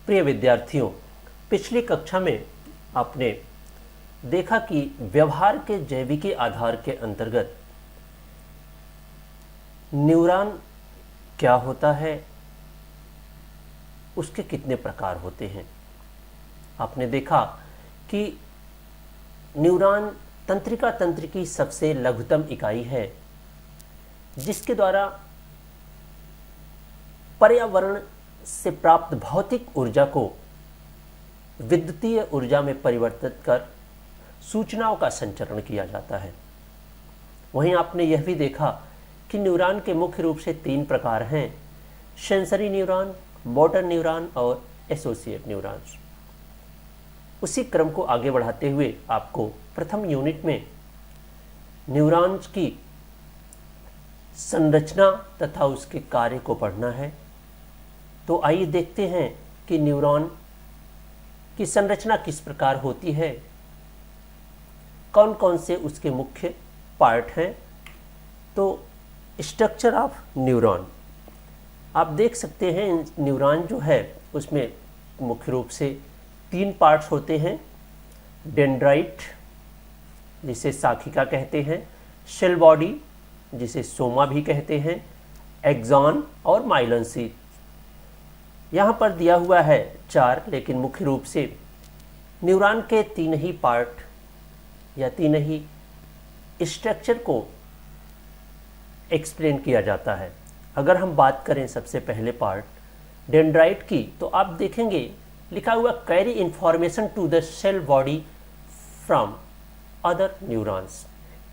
प्रिय विद्यार्थियों, पिछली कक्षा में आपने देखा कि व्यवहार के जैविकी आधार के अंतर्गत न्यूरॉन क्या होता है, उसके कितने प्रकार होते हैं। आपने देखा कि न्यूरॉन तंत्रिका तंत्र की सबसे लघुतम इकाई है, जिसके द्वारा पर्यावरण से प्राप्त भौतिक ऊर्जा को विद्युतीय ऊर्जा में परिवर्तित कर सूचनाओं का संचरण किया जाता है। वहीं आपने यह भी देखा कि न्यूरॉन के मुख्य रूप से 3 प्रकार हैं: सेंसरी न्यूरॉन, मोटर न्यूरॉन और एसोसिएट न्यूरॉन्स। उसी क्रम को आगे बढ़ाते हुए आपको प्रथम यूनिट में न्यूरॉन्स की संरचना तथा उसके कार्य को पढ़ना है। तो आइए देखते हैं कि न्यूरॉन की संरचना किस प्रकार होती है, कौन कौन से उसके मुख्य पार्ट हैं। तो स्ट्रक्चर ऑफ न्यूरॉन आप देख सकते हैं। न्यूरॉन जो है उसमें मुख्य रूप से 3 पार्ट्स होते हैं: डेंड्राइट जिसे शाखिका कहते हैं, सेल बॉडी जिसे सोमा भी कहते हैं, एक्सॉन और माइलन शीथ। यहाँ पर दिया हुआ है 4, लेकिन मुख्य रूप से न्यूरॉन के 3 ही पार्ट या 3 ही स्ट्रक्चर को एक्सप्लेन किया जाता है। अगर हम बात करें सबसे पहले पार्ट डेंड्राइट की, तो आप देखेंगे लिखा हुआ carry information to the cell body from other neurons.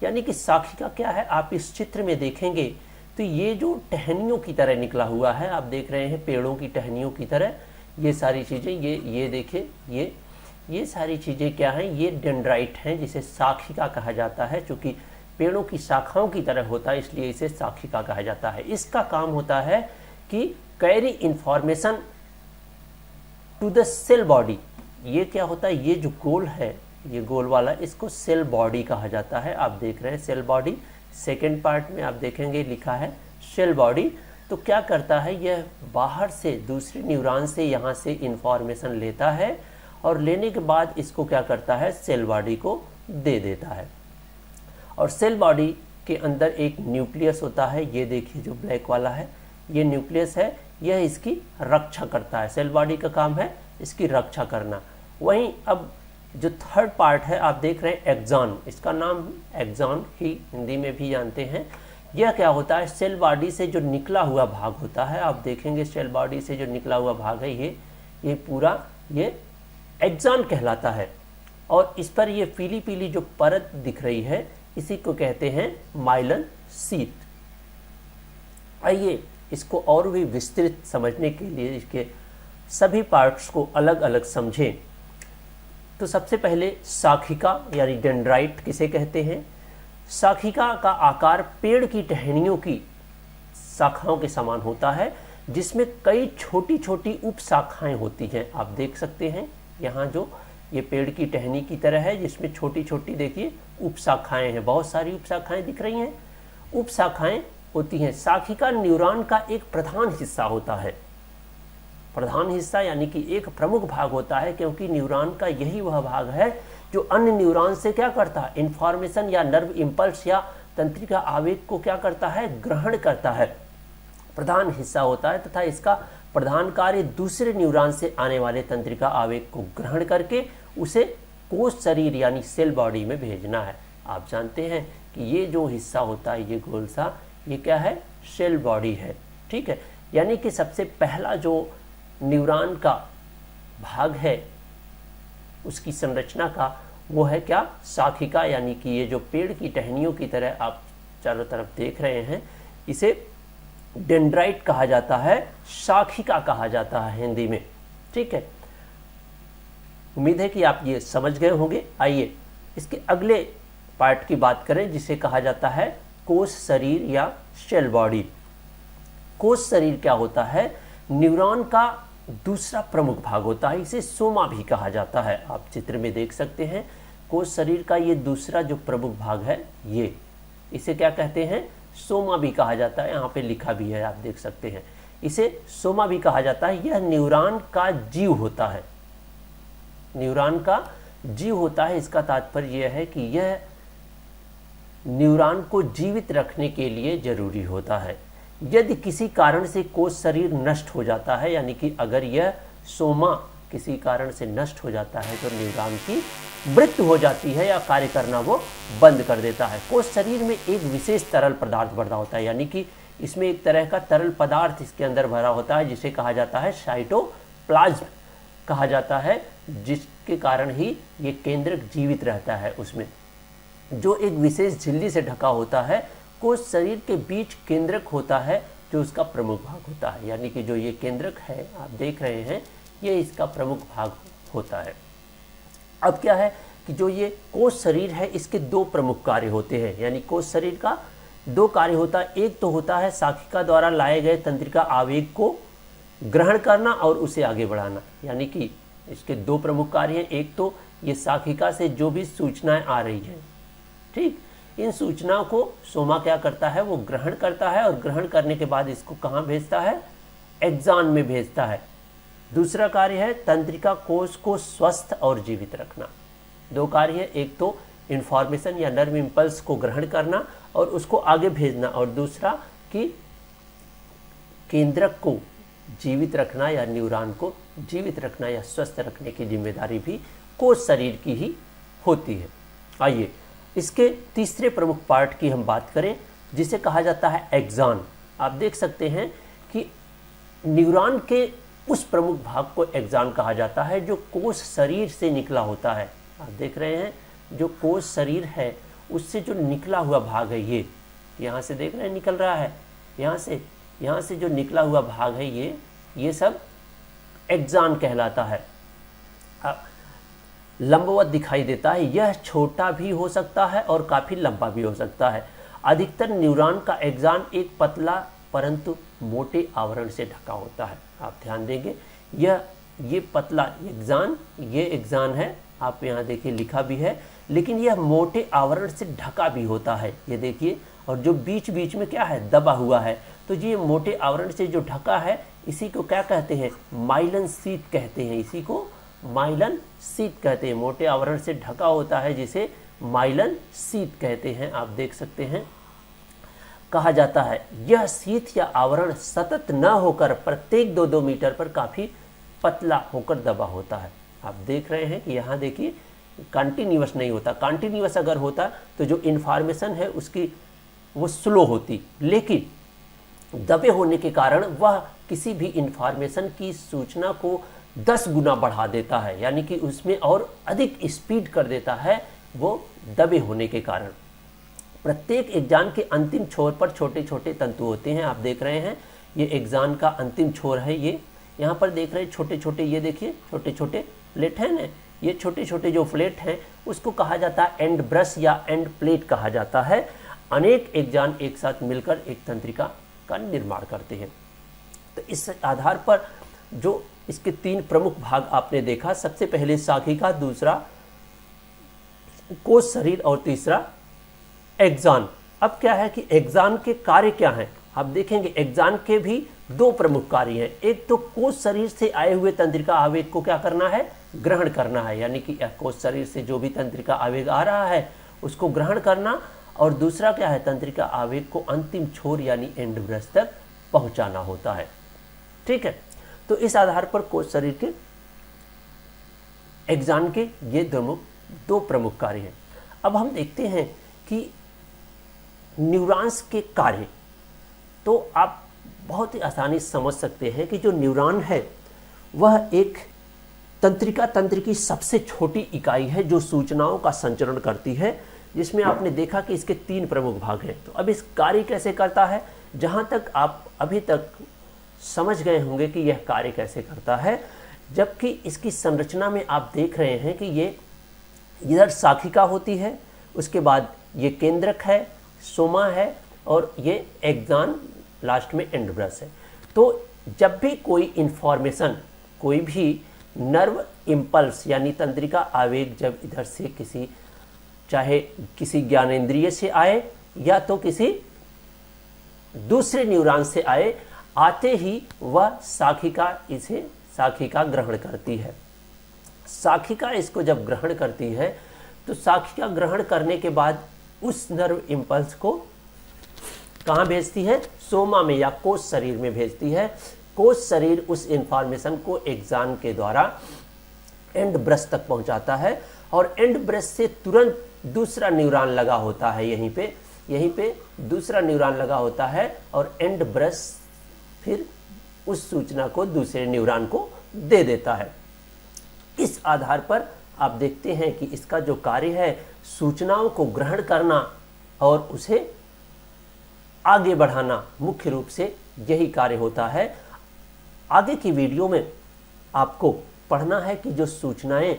यानी कि शाखिका क्या है, आप इस चित्र में देखेंगे तो ये जो टहनियों की तरह निकला हुआ है, आप देख रहे हैं पेड़ों की टहनियों की तरह ये सारी चीज़ें, ये देखिए ये सारी चीज़ें क्या हैं, ये डेंड्राइट हैं जिसे शाखिका कहा जाता है। चूँकि पेड़ों की शाखाओं की तरह होता है इसलिए इसे शाखिका कहा जाता है। इसका काम होता है कि carry information to the cell body. ये क्या होता है, ये जो गोल है, ये गोल वाला, इसको सेल बॉडी कहा जाता है। आप देख रहे हैं सेल बॉडी। सेकेंड पार्ट में आप देखेंगे लिखा है सेल बॉडी। तो क्या करता है, यह बाहर से दूसरे न्यूरॉन से यहाँ से इंफॉर्मेशन लेता है और लेने के बाद इसको क्या करता है, सेल बॉडी को दे देता है। और सेल बॉडी के अंदर एक न्यूक्लियस होता है। ये देखिए जो ब्लैक वाला है, ये न्यूक्लियस है, यह इसकी रक्षा करता है। सेल बॉडी का काम है इसकी रक्षा करना। वहीं अब जो थर्ड पार्ट है आप देख रहे हैं एक्सॉन, इसका नाम एक्सॉन ही हिंदी में भी जानते हैं। यह क्या होता है, सेल बॉडी से जो निकला हुआ भाग होता है, आप देखेंगे सेल बॉडी से जो निकला हुआ भाग है ये पूरा ये एक्सॉन कहलाता है। और इस पर ये पीली पीली जो परत दिख रही है इसी को कहते हैं माइलन शीथ। आइए इसको और भी विस्तृत समझने के लिए इसके सभी पार्ट्स को अलग अलग समझें। तो सबसे पहले शाखिका यानी डेंड्राइट किसे कहते हैं। शाखिका का आकार पेड़ की टहनियों की शाखाओं के समान होता है, जिसमें कई छोटी छोटी उप शाखाएं होती हैं। आप देख सकते हैं यहाँ जो ये पेड़ की टहनी की तरह है, जिसमें छोटी छोटी देखिए उप शाखाएं हैं, बहुत सारी उप शाखाएं दिख रही हैं, उप शाखाएं होती हैं। शाखिका न्यूरॉन का एक प्रधान हिस्सा होता है। प्रधान हिस्सा यानी कि एक प्रमुख भाग होता है, क्योंकि न्यूरॉन का यही वह भाग है जो अन्य न्यूरॉन से क्या करता है, इंफॉर्मेशन या नर्व इंपल्स या तंत्रिका आवेग को क्या करता है, ग्रहण करता है। प्रधान हिस्सा होता है तथा इसका प्रधान कार्य दूसरे न्यूरॉन से आने वाले तंत्रिका आवेग को ग्रहण करके उसे कोश शरीर यानी सेल बॉडी में भेजना है। आप जानते हैं कि ये जो हिस्सा होता है, ये गोल सा, ये क्या है, सेल बॉडी है। ठीक है, यानी कि सबसे पहला जो न्यूरॉन का भाग है उसकी संरचना का, वो है क्या, शाखिका। यानी कि ये जो पेड़ की टहनियों की तरह आप चारों तरफ देख रहे हैं, इसे डेंड्राइट कहा जाता है, शाखिका कहा जाता है हिंदी में। ठीक है, उम्मीद है कि आप ये समझ गए होंगे। आइए इसके अगले पार्ट की बात करें, जिसे कहा जाता है कोश शरीर या सेल बॉडी। कोश शरीर क्या होता है, न्यूरॉन का दूसरा प्रमुख भाग होता है, इसे सोमा भी कहा जाता है। आप चित्र में देख सकते हैं कोश शरीर का ये दूसरा जो प्रमुख भाग है, ये इसे क्या कहते हैं, सोमा भी कहा जाता है। यहाँ पे लिखा भी है, आप देख सकते हैं। इसे सोमा भी कहा जाता है। यह न्यूरॉन का जीव होता है, न्यूरॉन का जीव होता है। इसका तात्पर्य यह है कि यह न्यूरॉन को जीवित रखने के लिए जरूरी होता है। यदि किसी कारण से कोश शरीर नष्ट हो जाता है, यानी कि अगर यह सोमा किसी कारण से नष्ट हो जाता है तो न्यूरॉन की मृत्यु हो जाती है या कार्य करना वो बंद कर देता है। कोश शरीर में एक विशेष तरल पदार्थ भरा होता है, यानी कि इसमें एक तरह का तरल पदार्थ इसके अंदर भरा होता है जिसे कहा जाता है साइटोप्लाज्म कहा जाता है, जिसके कारण ही ये केंद्रक जीवित रहता है। उसमें जो एक विशेष झिल्ली से ढका होता है, कोश शरीर के बीच केंद्रक होता है जो उसका प्रमुख भाग होता है, यानी कि जो ये केंद्रक है आप देख रहे हैं ये इसका प्रमुख भाग होता है। अब क्या है कि जो ये कोश शरीर है इसके दो प्रमुख कार्य होते हैं, यानी कोश शरीर का दो कार्य होता है। एक तो होता है शाखिका द्वारा लाए गए तंत्रिका आवेग को ग्रहण करना और उसे आगे बढ़ाना, यानी कि इसके दो प्रमुख कार्य हैं। एक तो ये शाखिका से जो भी सूचनाएं आ रही हैं, ठीक, इन सूचनाओं को सोमा क्या करता है, वो ग्रहण करता है और ग्रहण करने के बाद इसको कहाँ भेजता है, एक्सॉन में भेजता है। दूसरा कार्य है तंत्रिका कोश को स्वस्थ और जीवित रखना। दो कार्य है, एक तो इंफॉर्मेशन या नर्व इंपल्स को ग्रहण करना और उसको आगे भेजना, और दूसरा कि केंद्रक को जीवित रखना या न्यूरॉन को जीवित रखना या स्वस्थ रखने की जिम्मेदारी भी कोश शरीर की ही होती है। आइए इसके तीसरे प्रमुख पार्ट की हम बात करें जिसे कहा जाता है एक्सॉन। आप देख सकते हैं कि न्यूरॉन के उस प्रमुख भाग को एक्सॉन कहा जाता है जो कोश शरीर से निकला होता है। आप देख रहे हैं जो कोश शरीर है उससे जो निकला हुआ भाग है, ये यहाँ से देख रहे हैं निकल रहा है, यहाँ से जो निकला हुआ भाग है ये सब एक्सॉन कहलाता है। लंबवत दिखाई देता है, यह छोटा भी हो सकता है और काफ़ी लंबा भी हो सकता है। अधिकतर न्यूरॉन का एक्सॉन एक पतला परंतु मोटे आवरण से ढका होता है। आप ध्यान देंगे ये पतला ये एक्सॉन है, आप यहाँ देखिए लिखा भी है, लेकिन यह मोटे आवरण से ढका भी होता है, ये देखिए। और जो बीच बीच में क्या है, दबा हुआ है, तो ये मोटे आवरण से जो ढका है इसी को क्या कहते हैं, माइलन शीट कहते हैं। इसी को माइलन शीट कहते हैं, मोटे आवरण से ढका होता है जिसे माइलन शीट कहते हैं। आप देख सकते हैं कहा जाता है यह शीट या आवरण सतत न होकर प्रत्येक 2-2 मीटर पर काफ़ी पतला होकर दबा होता है। आप देख रहे हैं कि यहाँ देखिए कंटिन्यूअस नहीं होता, कंटिन्यूअस अगर होता तो जो इन्फॉर्मेशन है उसकी वो स्लो होती, लेकिन दबे होने के कारण वह किसी भी इन्फॉर्मेशन की सूचना को 10 गुना बढ़ा देता है, यानी कि उसमें और अधिक स्पीड कर देता है वो दबे होने के कारण। प्रत्येक एक्सॉन के अंतिम छोर पर छोटे छोटे तंतु होते हैं। आप देख रहे हैं ये एक्सॉन का अंतिम छोर है, ये यहाँ पर देख रहे हैं छोटे छोटे, ये देखिए छोटे छोटे प्लेट हैं ना, ये छोटे छोटे जो प्लेट हैं उसको कहा जाता है एंड ब्रश या एंड प्लेट कहा जाता है। अनेक एक्सॉन एक साथ मिलकर एक तंत्रिका का निर्माण करते हैं। तो इस आधार पर जो इसके 3 प्रमुख भाग आपने देखा, सबसे पहले शाखिका, दूसरा कोश शरीर और तीसरा एक्सॉन। अब क्या है कि एक्सॉन के कार्य क्या हैं, आप देखेंगे एक्सॉन के भी 2 प्रमुख कार्य हैं। एक तो कोश शरीर से आए हुए तंत्रिका आवेग को क्या करना है, ग्रहण करना है, यानी कि कोश शरीर से जो भी तंत्रिका आवेग आ रहा है उसको ग्रहण करना, और दूसरा क्या है, तंत्रिका आवेग को अंतिम छोर यानी एंड ब्रश तक पहुंचाना होता है। ठीक है, तो इस आधार पर कोश शरीर के एक्सॉन के ये 2 प्रमुख कार्य हैं। अब हम देखते हैं कि न्यूरॉन्स के कार्य, तो आप बहुत ही आसानी से समझ सकते हैं कि जो न्यूरॉन है वह एक तंत्रिका तंत्र की सबसे छोटी इकाई है जो सूचनाओं का संचरण करती है, जिसमें आपने देखा कि इसके 3 प्रमुख भाग हैं। तो अब इस कार्य कैसे करता है, जहाँ तक आप अभी तक समझ गए होंगे कि यह कार्य कैसे करता है, जबकि इसकी संरचना में आप देख रहे हैं कि ये इधर शाखिका होती है, उसके बाद ये केंद्रक है, सोमा है, और ये एक्सॉन लास्ट में एंड ब्रश है। तो जब भी कोई इंफॉर्मेशन, कोई भी नर्व इम्पल्स यानी तंत्रिका आवेग जब इधर से किसी, चाहे किसी ज्ञानेंद्रिय से आए या तो किसी दूसरे न्यूरॉन से आए, आते ही वह साखिका ग्रहण करती है। साखिका इसको जब ग्रहण करती है तो साखिका ग्रहण करने के बाद उस नर्व इम्पल्स को कहाँ भेजती है? सोमा में या कोश शरीर में भेजती है। कोश शरीर उस इंफॉर्मेशन को एक्सॉन के द्वारा एंड ब्रश तक पहुंचाता है और एंड ब्रश से तुरंत दूसरा न्यूरॉन लगा होता है। यहीं पे दूसरा न्यूरॉन लगा होता है और एंड ब्रश फिर उस सूचना को दूसरे न्यूरॉन को दे देता है। इस आधार पर आप देखते हैं कि इसका जो कार्य है सूचनाओं को ग्रहण करना और उसे आगे बढ़ाना, मुख्य रूप से यही कार्य होता है। आगे की वीडियो में आपको पढ़ना है कि जो सूचनाएं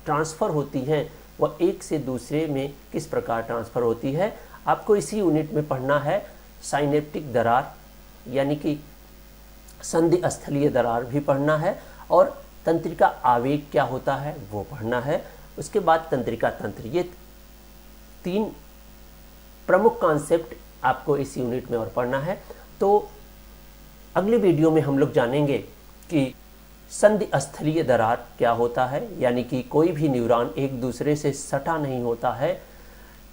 ट्रांसफ़र होती हैं वह एक से दूसरे में किस प्रकार ट्रांसफ़र होती है। आपको इसी यूनिट में पढ़ना है साइनेप्टिक दरार यानी कि संधि स्थलीय दरार भी पढ़ना है और तंत्रिका आवेग क्या होता है वो पढ़ना है। उसके बाद तंत्रिका तंत्र, ये 3 प्रमुख कॉन्सेप्ट आपको इस यूनिट में और पढ़ना है। तो अगली वीडियो में हम लोग जानेंगे कि संधि स्थलीय दरार क्या होता है, यानी कि कोई भी न्यूरॉन एक दूसरे से सटा नहीं होता है,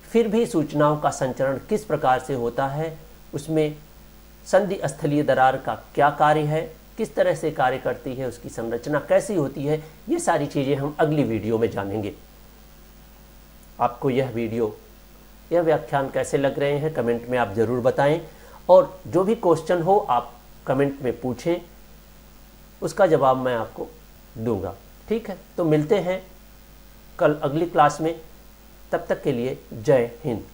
फिर भी सूचनाओं का संचरण किस प्रकार से होता है, उसमें संधि स्थलीय दरार का क्या कार्य है, किस तरह से कार्य करती है, उसकी संरचना कैसी होती है, ये सारी चीज़ें हम अगली वीडियो में जानेंगे। आपको यह व्याख्यान कैसे लग रहे हैं कमेंट में आप ज़रूर बताएं और जो भी क्वेश्चन हो आप कमेंट में पूछें, उसका जवाब मैं आपको दूंगा। ठीक है, तो मिलते हैं कल अगली क्लास में। तब तक के लिए जय हिंद।